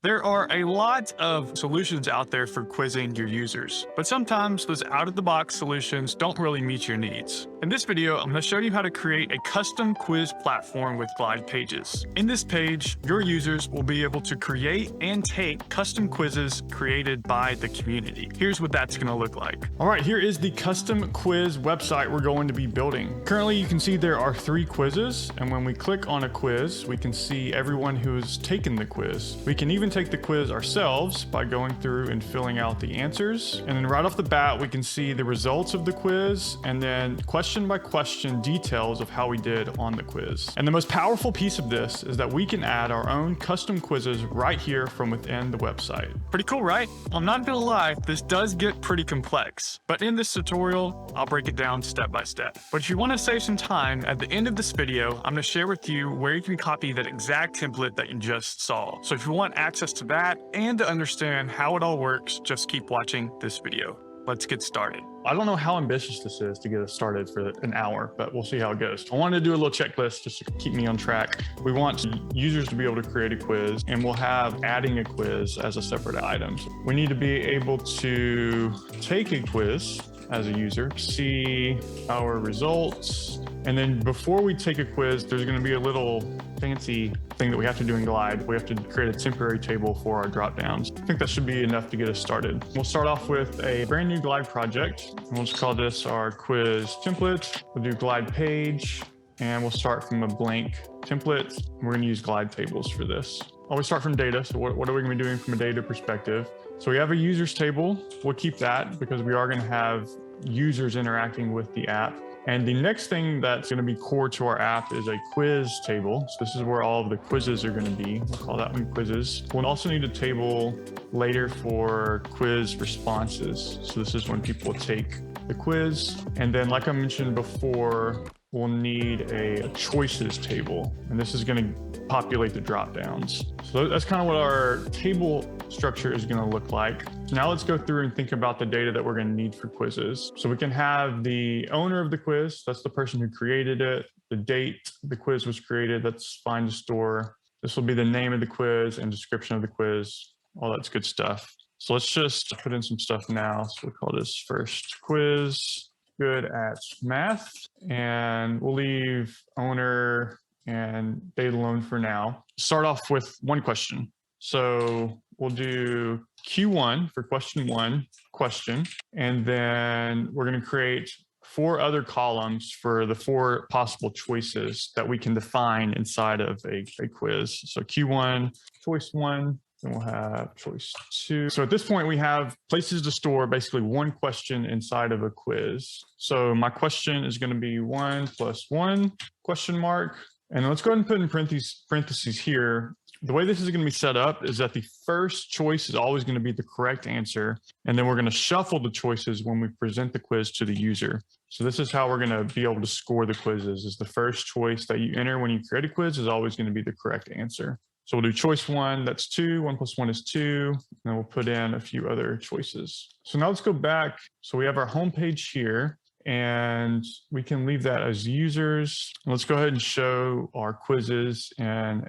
There are a lot of solutions out there for quizzing your users, but sometimes those out-of-the-box solutions don't really meet your needs. In this video, I'm going to show you how to create a custom quiz platform with Glide pages. In this page, your users will be able to create and take custom quizzes created by the community. Here's what that's going to look like. All right, here is the custom quiz website we're going to be building. Currently, you can see there are 3 quizzes, and when we click on a quiz, we can see everyone who's taken the quiz. We can even take the quiz ourselves by going through and filling out the answers. And then right off the bat, we can see the results of the quiz and then question by question details of how we did on the quiz. And the most powerful piece of this is that we can add our own custom quizzes right here from within the website. Pretty cool, right? I'm not gonna lie, this does get pretty complex, but in this tutorial, I'll break it down step by step. But if you want to save some time, at the end of this video, I'm gonna share with you where you can copy that exact template that you just saw. So if you want access to that and to understand how it all works, just keep watching this video. Let's get started. I don't know how ambitious this is to get us started for an hour, but we'll see how it goes. I wanted to do a little checklist just to keep me on track. We want users to be able to create a quiz, and we'll have adding a quiz as a separate item. We need to be able to take a quiz as a user, see our results, and then before we take a quiz, there's going to be a little fancy thing that we have to do in Glide. We have to create a temporary table for our dropdowns. I think that should be enough to get us started. We'll start off with a brand new Glide project. We'll just call this our quiz template. We'll do Glide page, and we'll start from a blank template. We're going to use Glide tables for this. Always start from data. So what are we going to be doing from a data perspective? So we have a users table. We'll keep that because we are going to have users interacting with the app. And the next thing that's going to be core to our app is a quiz table. So this is where all of the quizzes are going to be. We'll call that one quizzes. We'll also need a table later for quiz responses. So this is when people take the quiz. And then, like I mentioned before, we'll need a choices table. And this is going to populate the drop downs. So that's kind of what our table structure is going to look like. Now let's go through and think about the data that we're going to need for quizzes. So we can have the owner of the quiz, that's the person who created it, the date the quiz was created, that's fine to store. This will be the name of the quiz and description of the quiz, all that's good stuff. So let's just put in some stuff now. So we'll call this first quiz, good at math, and we'll leave owner and date alone for now. Start off with one question. So we'll do Q1 for question 1 question, and then we're going to create 4 other columns for the 4 possible choices that we can define inside of a quiz. So Q1, choice 1, then we'll have choice 2. So at this point, we have places to store basically one question inside of a quiz. So my question is going to be 1 plus 1 question mark. And let's go ahead and put in parentheses here. The way this is going to be set up is that the first choice is always going to be the correct answer. And then we're going to shuffle the choices when we present the quiz to the user. So this is how we're going to be able to score the quizzes, is the first choice that you enter when you create a quiz is always going to be the correct answer. So we'll do choice 1, that's 2, 1 plus 1 is 2, and then we'll put in a few other choices. So now let's go back. So we have our home page here, and we can leave that as users. Let's go ahead and show our quizzes in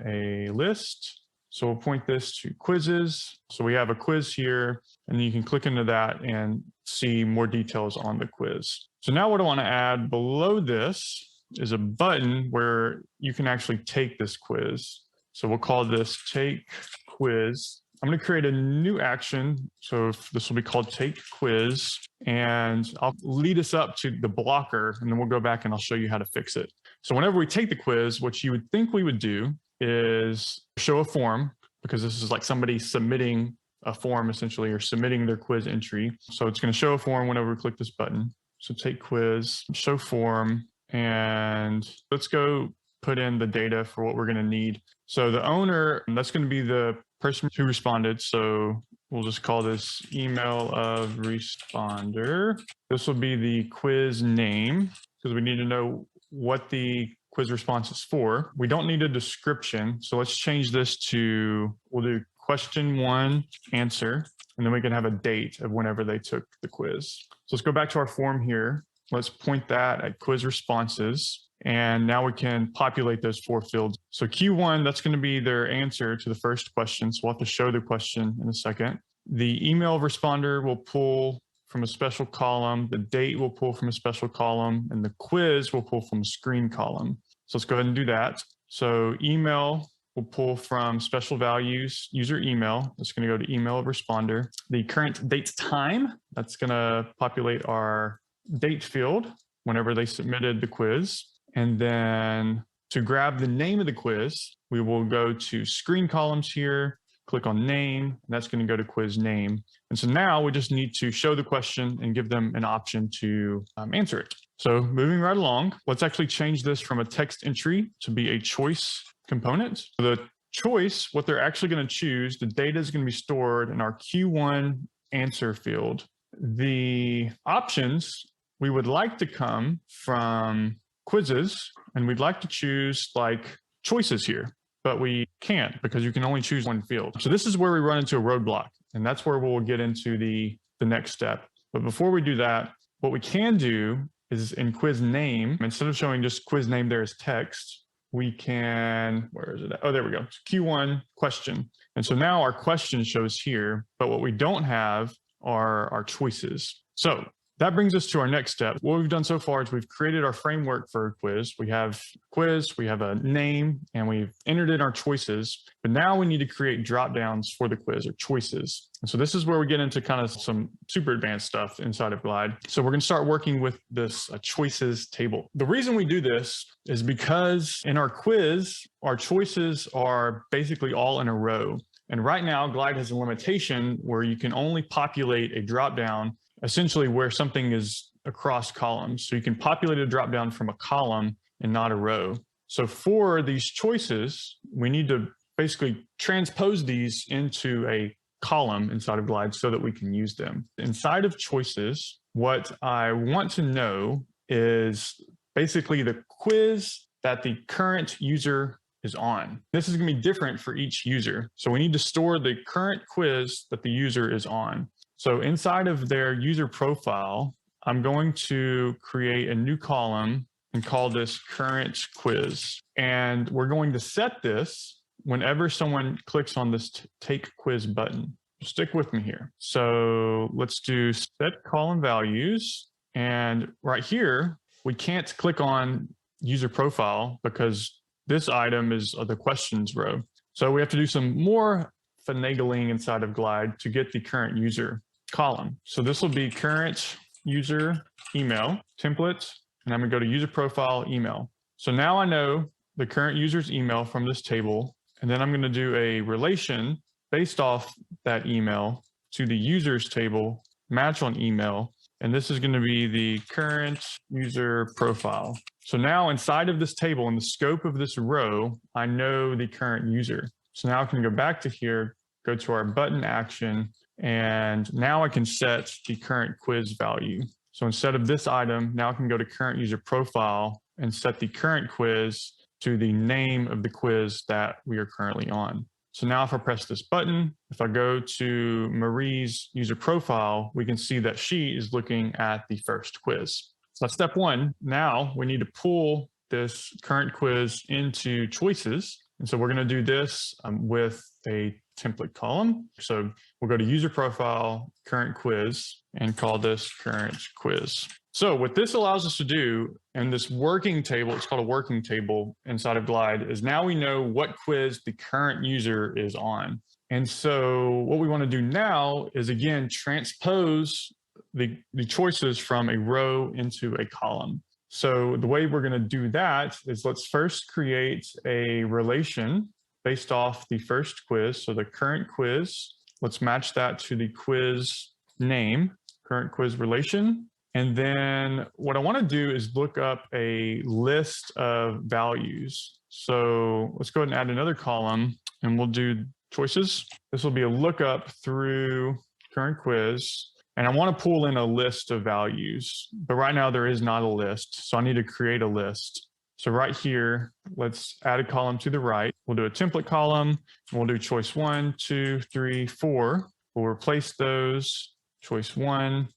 a list. So we'll point this to quizzes. So we have a quiz here, and you can click into that and see more details on the quiz. So now what I want to add below this is a button where you can actually take this quiz. So we'll call this take quiz. I'm going to create a new action. So this will be called take quiz, and I'll lead us up to the blocker, and then we'll go back and I'll show you how to fix it. So whenever we take the quiz, what you would think we would do is show a form, because this is like somebody submitting a form essentially, or submitting their quiz entry. So it's going to show a form whenever we click this button. So take quiz, show form, and let's go put in the data for what we're going to need. So the owner, that's going to be the person who responded. So we'll just call this email of responder. This will be the quiz name, because we need to know what the quiz response is for. We don't need a description. So let's change this to, we'll do question 1 answer, and then we can have a date of whenever they took the quiz. So let's go back to our form here. Let's point that at quiz responses. And now we can populate those 4 fields. So Q1, that's going to be their answer to the first question. So we'll have to show the question in a second. The email responder will pull from a special column. The date will pull from a special column. And the quiz will pull from a screen column. So let's go ahead and do that. So email will pull from special values, user email. That's going to go to email responder. The current date time, that's going to populate our date field whenever they submitted the quiz. And then to grab the name of the quiz, we will go to screen columns here, click on name, and that's going to go to quiz name. And so now we just need to show the question and give them an option to answer it. So moving right along, let's actually change this from a text entry to be a choice component. So the choice, what they're actually going to choose, the data is going to be stored in our Q1 answer field. The options we would like to come from quizzes, and we'd like to choose like choices here, but we can't because you can only choose one field. So this is where we run into a roadblock, and that's where we'll get into the next step. But before we do that, what we can do is in quiz name, instead of showing just quiz name there as text, we can, where is it at? Oh, there we go. It's Q1 question. And so now our question shows here, but what we don't have are our choices. So that brings us to our next step. What we've done so far is we've created our framework for a quiz. We have quiz, we have a name, and we've entered in our choices. But now we need to create drop-downs for the quiz or choices. And so this is where we get into kind of some super advanced stuff inside of Glide. So we're going to start working with this choices table. The reason we do this is because in our quiz, our choices are basically all in a row. And right now, Glide has a limitation where you can only populate a drop-down essentially where something is across columns. So you can populate a dropdown from a column and not a row. So for these choices, we need to basically transpose these into a column inside of Glide so that we can use them. Inside of choices, what I want to know is basically the quiz that the current user is on. This is going to be different for each user. So we need to store the current quiz that the user is on. So inside of their user profile, I'm going to create a new column and call this current quiz. And we're going to set this whenever someone clicks on this take quiz button. Stick with me here. So let's do set column values. And right here, we can't click on user profile because this item is the questions row. So we have to do some more finagling inside of Glide to get the current user column. So this will be current user email template, and I'm going to go to user profile email. So now I know the current user's email from this table, and then I'm going to do a relation based off that email to the users table, match on email, and this is going to be the current user profile. So now inside of this table, in the scope of this row, I know the current user. So now I can go back to here, go to our button action, and now I can set the current quiz value. So instead of this item, now I can go to current user profile and set the current quiz to the name of the quiz that we are currently on. So now if I press this button, if I go to Marie's user profile, we can see that she is looking at the first quiz. So that's step one. Now we need to pull this current quiz into choices. And so we're going to do this with a template column. So we'll go to user profile, current quiz, and call this current quiz. So what this allows us to do in this working table, it's called a working table inside of Glide, is now we know what quiz the current user is on. And so what we want to do now is, again, transpose the choices from a row into a column. So the way we're going to do that is let's first create a relation based off the first quiz. So the current quiz, let's match that to the quiz name, current quiz relation. And then what I want to do is look up a list of values. So let's go ahead and add another column and we'll do choices. This will be a lookup through current quiz. And I want to pull in a list of values, but right now there is not a list. So I need to create a list. So right here, let's add a column to the right. We'll do a template column. And we'll do choice 1, 2, 3, 4. We'll replace those. Choice 1,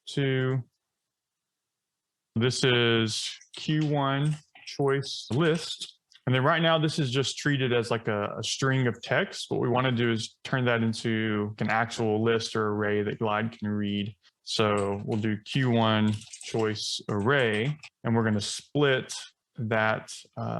2, This is Q1 choice list. And then right now, this is just treated as like a string of text. What we want to do is turn that into an actual list or array that Glide can read. So we'll do Q1 choice array, and we're going to split that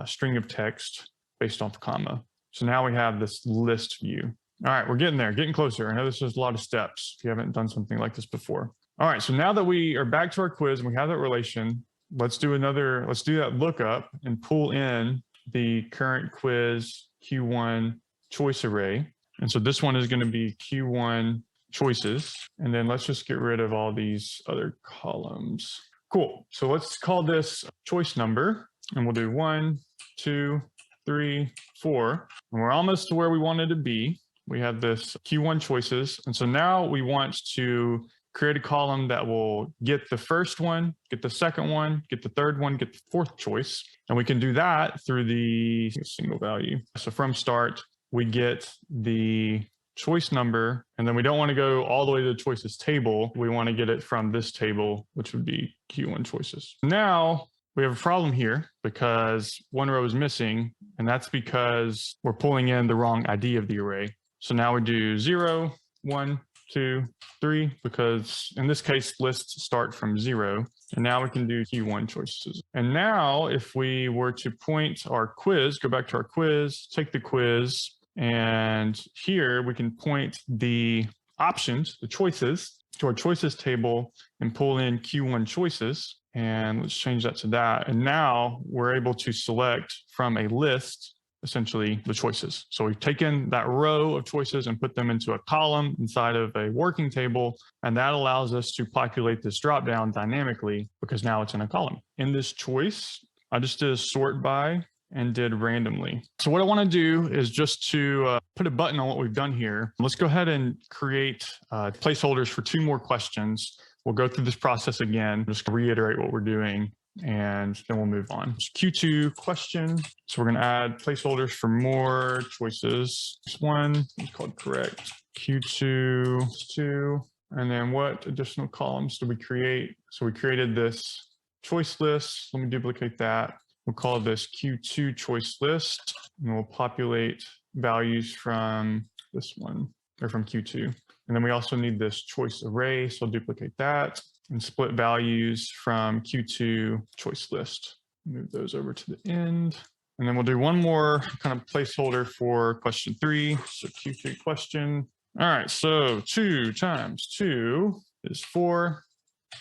string of text based off comma. So now we have this list view. All right, we're getting there, getting closer. I know this is a lot of steps if you haven't done something like this before. All right, so now that we are back to our quiz and we have that relation, let's do that lookup and pull in the current quiz Q1 choice array. And so this one is going to be Q1 choices. And then let's just get rid of all these other columns. Cool. So let's call this choice number, and we'll do 1, 2, 3, 4. And we're almost to where we wanted to be. We have this Q1 choices. And so now we want to create a column that will get the first one, get the second one, get the third one, get the fourth choice. And we can do that through the single value. So from start, we get the choice number, and then we don't want to go all the way to the choices table. We want to get it from this table, which would be Q1 choices. Now we have a problem here because one row is missing, and that's because we're pulling in the wrong ID of the array. So now we do 0, 1, 2, 3, because in this case, lists start from 0. And now we can do Q1 choices. And now if we were to point our quiz, go back to our quiz, take the quiz, and here we can point the options, the choices, to our choices table and pull in Q1 choices. And let's change that to that. And now we're able to select from a list essentially the choices. So we've taken that row of choices and put them into a column inside of a working table, and that allows us to populate this dropdown dynamically because now it's in a column. In this choice, I just did a sort by and did randomly. So what I want to do is just to put a button on what we've done here. Let's go ahead and create placeholders for 2 more questions. We'll go through this process again, just to reiterate what we're doing, and then we'll move on. Q2 question. So we're going to add placeholders for more choices. This one is called correct. Q2, 2. And then what additional columns do we create? So we created this choice list. Let me duplicate that. We'll call this Q2 choice list, and we'll populate values from this one, or from Q2. And then we also need this choice array, so I'll duplicate that and split values from Q2 choice list. Move those over to the end. And then we'll do one more kind of placeholder for question 3. So Q3 question. All right, so 2 times 2 is 4,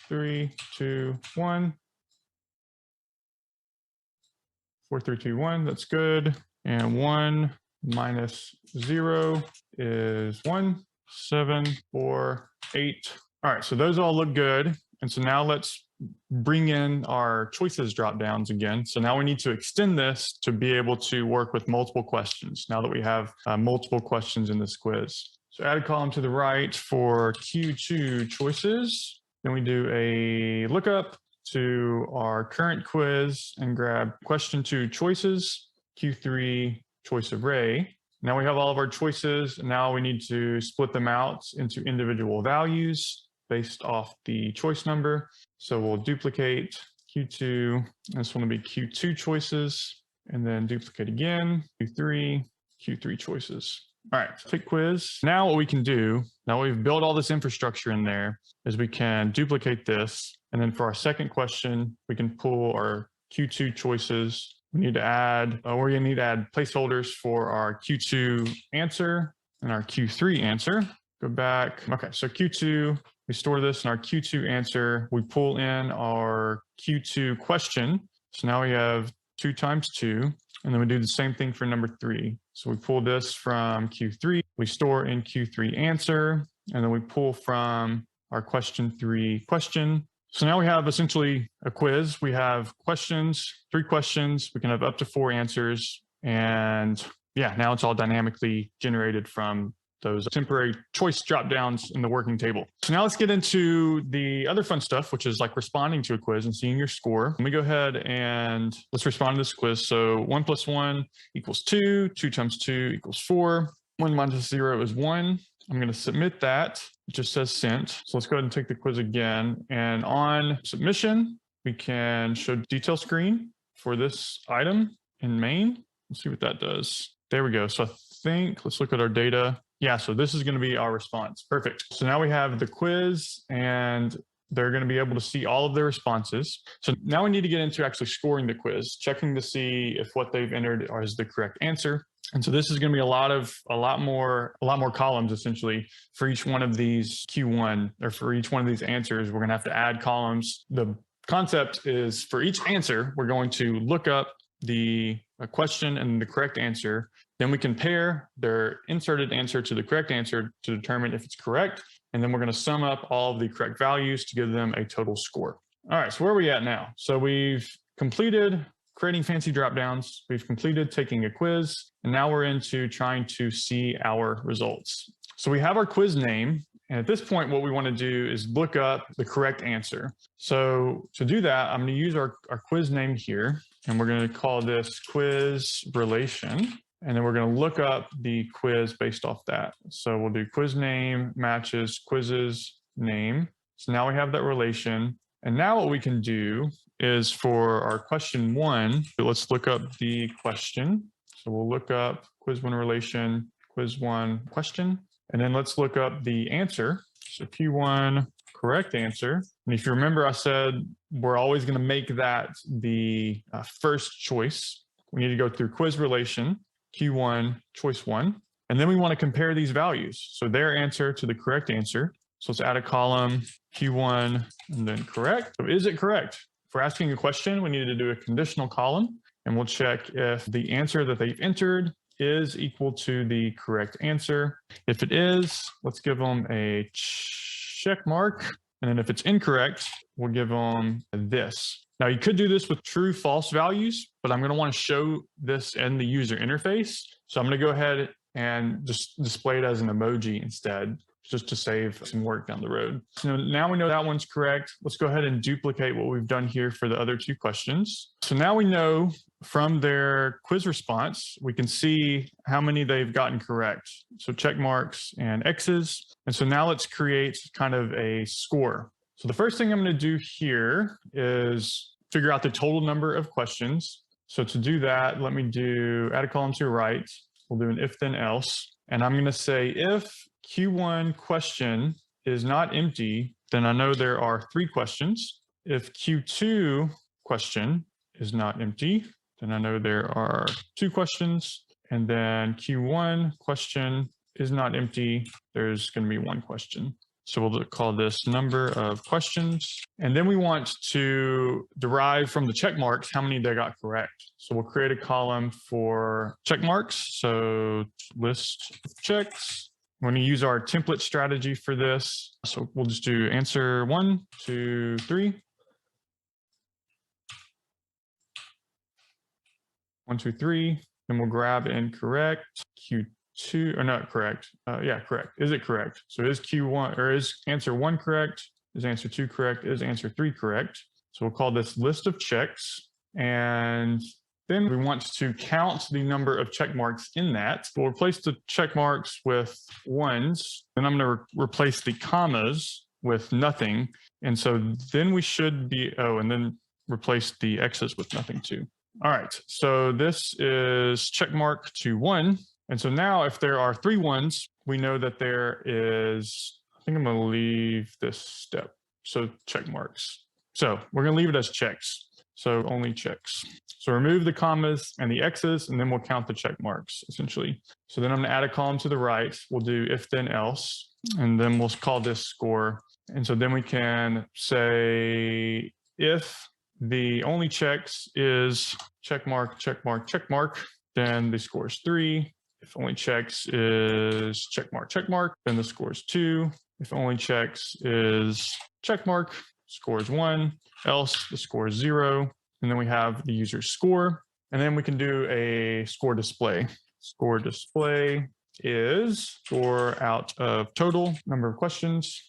3, 2, 1. 4, 3, 2, 1, that's good. And 1 minus 0 is 1, 7, 4, 8. All right, so those all look good. And so now let's bring in our choices dropdowns again. So now we need to extend this to be able to work with multiple questions now that we have multiple questions in this quiz. So add a column to the right for Q2 choices. Then we do a lookup to our current quiz and grab question 2 choices, Q3 choice array. Now we have all of our choices. Now we need to split them out into individual values based off the choice number. So we'll duplicate Q2. This one will be Q2 choices, and then duplicate again, Q3 choices. All right, take quiz. Now what we can do, now we've built all this infrastructure in there, is we can duplicate this. And then for our second question, we can pull our Q2 choices. We need to add, we're going to need to add placeholders for our Q2 answer and our Q3 answer. Go back. Okay, so Q2, we store this in our Q2 answer. We pull in our Q2 question. So now we have 2 times 2. And then we do the same thing for number 3. So we pull this from Q3. We store in Q3 answer. And then we pull from our question 3 question. So now we have essentially a quiz. We have questions, 3 questions. We can have up to 4 answers. And yeah, now it's all dynamically generated from those temporary choice dropdowns in the working table. So now let's get into the other fun stuff, which is like responding to a quiz and seeing your score. Let me go ahead and let's respond to this quiz. So 1 + 1 = 2, 2 times 2 = 4, 1 minus 0 is 1. I'm going to submit that. It just says sent. So let's go ahead and take the quiz again. And on submission, we can show detail screen for this item in main. Let's see what that does. There we go. So I think, let's look at our data. Yeah, so this is going to be our response. Perfect. So now we have the quiz and they're going to be able to see all of their responses. So now we need to get into actually scoring the quiz, checking to see if what they've entered is the correct answer. And so this is going to be a lot more columns essentially for each one of these Q1, or for each one of these answers. We're going to have to add columns. The concept is for each answer, we're going to look up the question and the correct answer. Then we compare their inserted answer to the correct answer to determine if it's correct. And then we're going to sum up all of the correct values to give them a total score. All right, so where are we at now? So we've completed creating fancy dropdowns. We've completed taking a quiz, and now we're into trying to see our results. So we have our quiz name. And at this point, what we want to do is look up the correct answer. So to do that, I'm going to use our quiz name here, and we're going to call this quiz relation. And then we're going to look up the quiz based off that. So we'll do quiz name matches quizzes name. So now we have that relation. And now what we can do is for our question 1, let's look up the question. So we'll look up quiz 1 relation, quiz 1 question. And then let's look up the answer. So Q1 correct answer. And if you remember, I said we're always going to make that the first choice. We need to go through quiz relation, Q1, choice 1. And then we want to compare these values. So their answer to the correct answer. So let's add a column, Q1, and then correct. So is it correct? If we're asking a question, we need to do a conditional column, and we'll check if the answer that they've entered is equal to the correct answer. If it is, let's give them a check mark. And then if it's incorrect, we'll give them this. Now you could do this with true, false values, but I'm going to want to show this in the user interface. So I'm going to go ahead and just display it as an emoji instead, just to save some work down the road. So now we know that one's correct. Let's go ahead and duplicate what we've done here for the other 2 questions. So now we know from their quiz response, we can see how many they've gotten correct. So check marks and X's. And so now let's create kind of a score. So the first thing I'm going to do here is figure out the total number of questions. So to do that, let me add a column to your right. We'll do an if then else. And I'm going to say if Q1 question is not empty, then I know there are 3 questions. If Q2 question is not empty, then I know there are 2 questions. And then Q1 question is not empty, there's going to be 1 question. So we'll call this number of questions. And then we want to derive from the check marks how many they got correct. So we'll create a column for check marks. So list of checks. We're going to use our template strategy for this. So we'll just do answer 1, 2, 3. 1, 2, 3. Then we'll grab incorrect, Q2, or not correct. Yeah, correct. Is it correct? So is Q1, or is answer 1 correct? Is answer 2 correct? Is answer 3 correct? So we'll call this list of checks. And then we want to count the number of check marks in that. We'll replace the check marks with 1s. Then I'm going to replace the commas with nothing. And so then we should be, and then replace the X's with nothing too. All right, so this is check mark to 1. And so now if there are 3 1s, we know that there is, I think I'm going to leave this step. So check marks. So we're going to leave it as checks. So only checks. So remove the commas and the X's, and then we'll count the check marks essentially. So then I'm going to add a column to the right. We'll do if then else, and then we'll call this score. And so then we can say if the only checks is check mark, check mark, check mark, then the score is 3. If only checks is check mark, then the score is 2. If only checks is check mark, score is 1. Else, the score is 0. And then we have the user's score. And then we can do a score display. Score display is score out of total number of questions.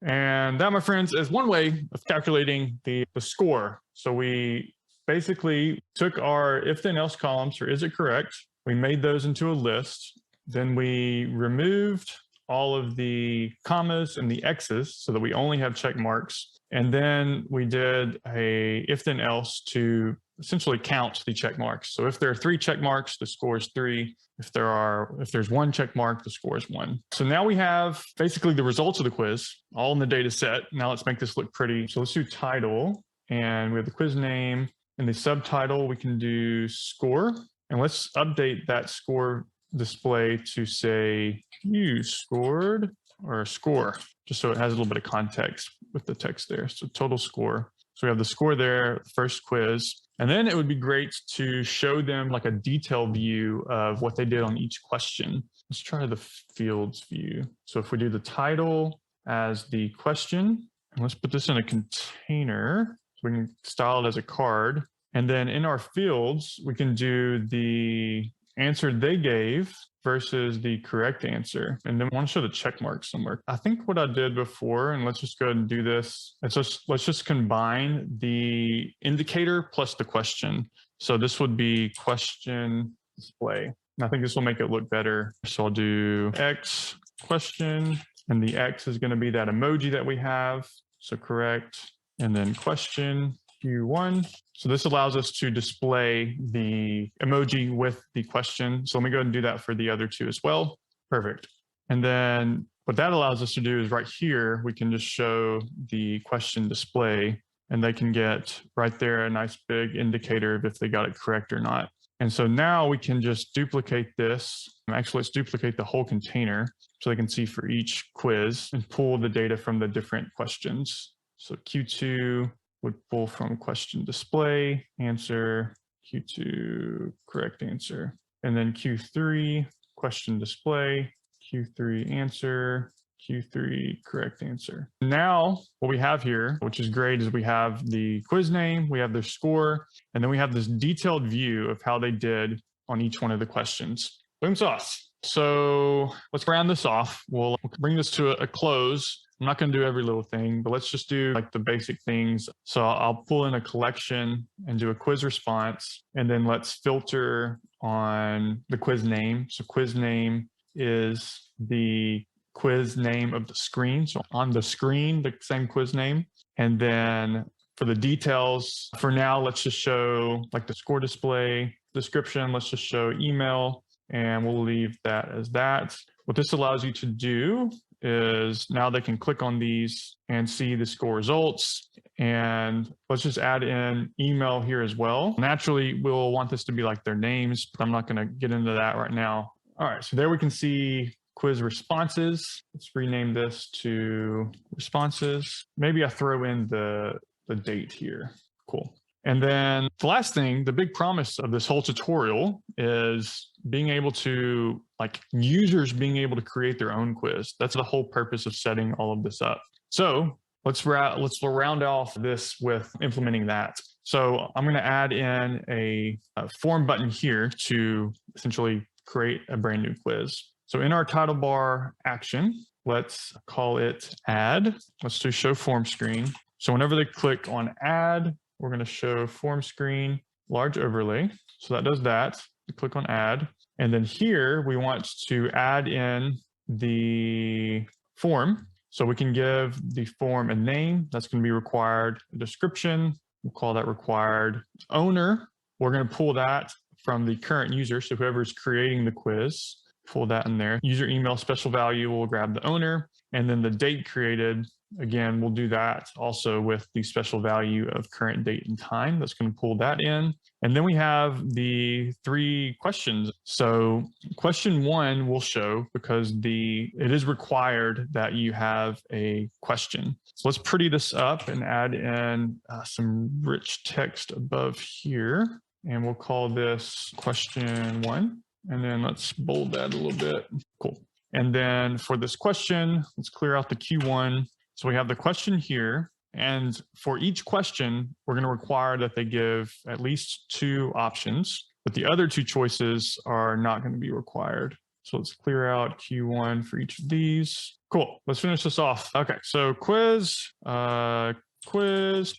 And that, my friends, is one way of calculating the score. So we basically took our if then else columns for is it correct. We made those into a list. Then we removed all of the commas and the X's so that we only have check marks. And then we did a if then else to essentially count the check marks. So if there are 3 check marks, the score is 3. If there's 1 check mark, the score is 1. So now we have basically the results of the quiz all in the data set. Now let's make this look pretty. So let's do title, and we have the quiz name. In the subtitle, we can do score, and let's update that score display to say you scored or score, just so it has a little bit of context with the text there. So total score. So we have the score there, first quiz. And then it would be great to show them like a detailed view of what they did on each question. Let's try the fields view. So if we do the title as the question, and let's put this in a container, so we can style it as a card. And then in our fields, we can do the answer they gave versus the correct answer. And then we want to show the check mark somewhere. I think what I did before, and let's just go ahead and do this. Let's just combine the indicator plus the question. So this would be question display. And I think this will make it look better. So I'll do X question, and the X is going to be that emoji that we have. So correct. And then question Q1. So this allows us to display the emoji with the question. So let me go ahead and do that for the other 2 as well. Perfect. And then what that allows us to do is right here, we can just show the question display, and they can get right there a nice big indicator of if they got it correct or not. And so now we can just duplicate this. Actually, let's duplicate the whole container so they can see for each quiz and pull the data from the different questions. So Q2 would pull from question display, answer, Q2, correct answer. And then Q3, question display, Q3 answer, Q3 correct answer. Now, what we have here, which is great, is we have the quiz name, we have their score, and then we have this detailed view of how they did on each one of the questions. Boom sauce. So let's round this off. We'll bring this to a close. I'm not going to do every little thing, but let's just do like the basic things. So I'll pull in a collection and do a quiz response, and then let's filter on the quiz name. So quiz name is the quiz name of the screen. So on the screen, the same quiz name. And then for the details, for now, let's just show like the score display description. Let's just show email, and we'll leave that as that. What this allows you to do is now they can click on these and see the score results. And let's just add in email here as well. Naturally, we'll want this to be like their names, but I'm not going to get into that right now. All right, so there we can see quiz responses. Let's rename this to responses. Maybe I throw in the date here. Cool. And then the last thing, the big promise of this whole tutorial is being able to, like, users being able to create their own quiz. That's the whole purpose of setting all of this up. So let's round off this with implementing that. So I'm going to add in a form button here to essentially create a brand new quiz. So in our title bar action, let's call it add. Let's do show form screen. So whenever they click on add, we're going to show form screen, large overlay. So that does that. We click on add. And then here we want to add in the form. So we can give the form a name. That's going to be required. A description, we'll call that required. Owner, we're going to pull that from the current user. So whoever's creating the quiz, pull that in there. User email special value, we'll grab the owner. And then the date created, again, we'll do that also with the special value of current date and time. That's going to pull that in. And then we have the 3 questions. So question 1 will show because it is required that you have a question. So let's pretty this up and add in some rich text above here. And we'll call this question 1. And then let's bold that a little bit. Cool. And then for this question, let's clear out the Q1. So we have the question here, and for each question, we're going to require that they give at least 2 options, but the other 2 choices are not going to be required. So let's clear out Q1 for each of these. Cool. Let's finish this off. Okay. So quiz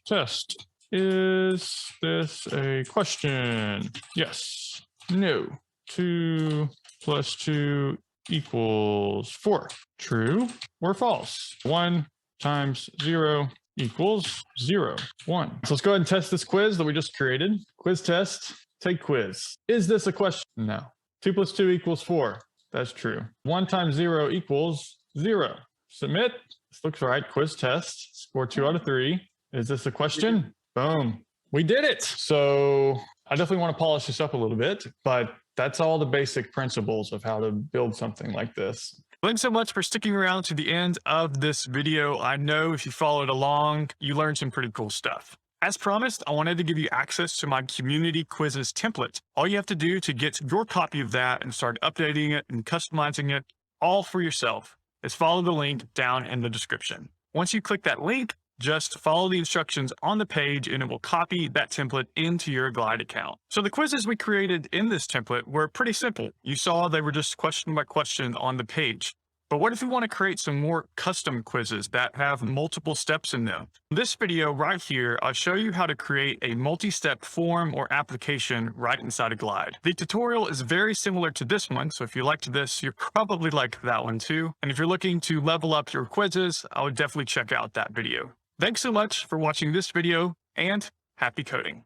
test. Is this a question? Yes. No. 2 + 2 equals 4. True or false? 1 times 0 equals 0, 1. So let's go ahead and test this quiz that we just created. Quiz test, take quiz. Is this a question? No. 2 plus 2 equals 4. That's true. 1 times 0 equals 0. Submit. This looks right. Quiz test. Score 2 out of 3. Is this a question? Boom. We did it. So I definitely want to polish this up a little bit, but that's all the basic principles of how to build something like this. Thanks so much for sticking around to the end of this video. I know if you followed along, you learned some pretty cool stuff. As promised, I wanted to give you access to my community quizzes template. All you have to do to get your copy of that and start updating it and customizing it all for yourself is follow the link down in the description. Once you click that link, just follow the instructions on the page and it will copy that template into your Glide account. So the quizzes we created in this template were pretty simple. You saw they were just question by question on the page. But what if we want to create some more custom quizzes that have multiple steps in them? In this video right here, I'll show you how to create a multi-step form or application right inside of Glide. The tutorial is very similar to this one, so if you liked this, you'll probably like that one too. And if you're looking to level up your quizzes, I would definitely check out that video. Thanks so much for watching this video and happy coding.